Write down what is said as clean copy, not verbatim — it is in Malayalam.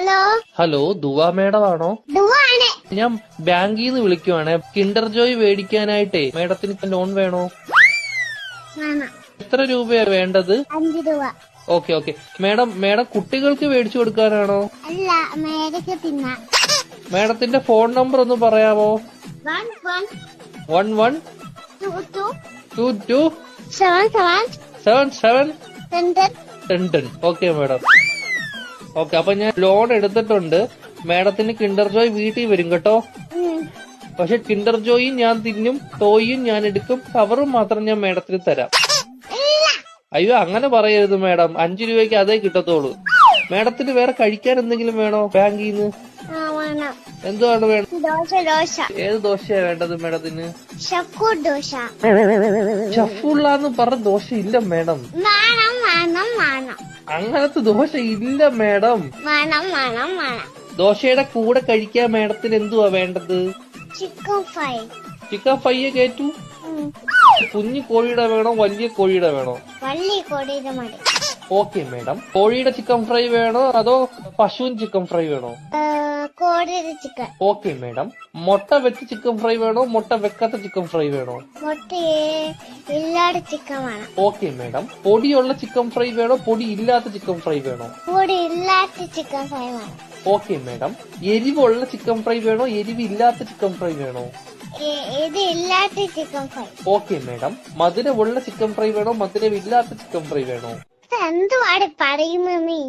ഹലോ ഹലോ ദുവാ മേഡം ആണോ? ദുവാണ്. ഞാൻ ബാങ്കിൽ നിന്ന് വിളിക്കുവാണ്. കിൻഡർ ജോയ് മേടിക്കാനായിട്ടേ മേഡത്തിന് ലോൺ വേണോ? എത്ര രൂപയാ വേണ്ടത്? 5 രൂപ. ഓക്കെ ഓക്കെ മേഡം കുട്ടികൾക്ക് മേടിച്ചു കൊടുക്കാനാണോ? അല്ല, മേടിക്ക് തിന്നാ. മേഡത്തിന്റെ ഫോൺ നമ്പർ ഒന്ന് പറയാമോ? 1122777710. Okay madam. ഓക്കെ, അപ്പൊ ഞാൻ ലോൺ എടുത്തിട്ടുണ്ട്. മേഡത്തിന് കിൻഡർ ജോയ് വീട്ടിൽ വരും കേട്ടോ. പക്ഷെ കിൻഡർ ജോയും ഞാൻ തിന്നും, ടോയും ഞാൻ എടുക്കും, കവറും മാത്രം ഞാൻ മേഡത്തിന് തരാം. അയ്യോ, അങ്ങനെ പറയരുത് മേഡം. 5 രൂപയ്ക്ക് അതേ കിട്ടത്തോളൂ. മേഡത്തിന് വേറെ കഴിക്കാൻ എന്തെങ്കിലും വേണോ ബാങ്കിൽ നിന്ന്? എന്തുവാണ് വേണം? ഏത് ദോശയാ വേണ്ടത് മേഡത്തിന്? ഷഫുള്ളാന്ന് പറഞ്ഞ ദോശ ഇല്ല മേഡം. അങ്ങനത്തെ ദോശ ഇല്ല മേഡം. ദോശയുടെ കൂടെ കഴിക്കാൻ മേഡത്തിന് എന്തുവാ വേണ്ടത്? ചിക്കൻ ഫ്രൈയെ കേറ്റു. കുഞ്ഞു കോഴിയുടെ വേണോ വലിയ കോഴിയുടെ വേണോ? Okay madam. കോഴിയുടെ ചിക്കൻ ഫ്രൈ വേണോ അതോ പശുവിൻ ചിക്കൻ ഫ്രൈ വേണോ? ചിക്കൻ. Okay madam. മുട്ട വെച്ച് ചിക്കൻ ഫ്രൈ വേണോ മുട്ട വെക്കാത്ത ചിക്കൻ ഫ്രൈ വേണോ? ചിക്കൻ വേണം. Okay madam. പൊടിയുള്ള ചിക്കൻ ഫ്രൈ വേണോ പൊടി ഇല്ലാത്ത ചിക്കൻ ഫ്രൈ വേണോ? പൊടി ഇല്ലാത്ത ചിക്കൻ ഫ്രൈ വേണം. Okay madam. എരിവുള്ള ചിക്കൻ ഫ്രൈ വേണോ എരിവില്ലാത്ത ചിക്കൻ ഫ്രൈ വേണോ? ഇല്ലാത്ത ചിക്കൻ ഫ്രൈ. Okay madam. മധുരമുള്ള ചിക്കൻ ഫ്രൈ വേണോ മധുരമില്ലാത്ത ചിക്കൻ ഫ്രൈ വേണോ? എന്തുവാണ് പറയുന്നത് നീ?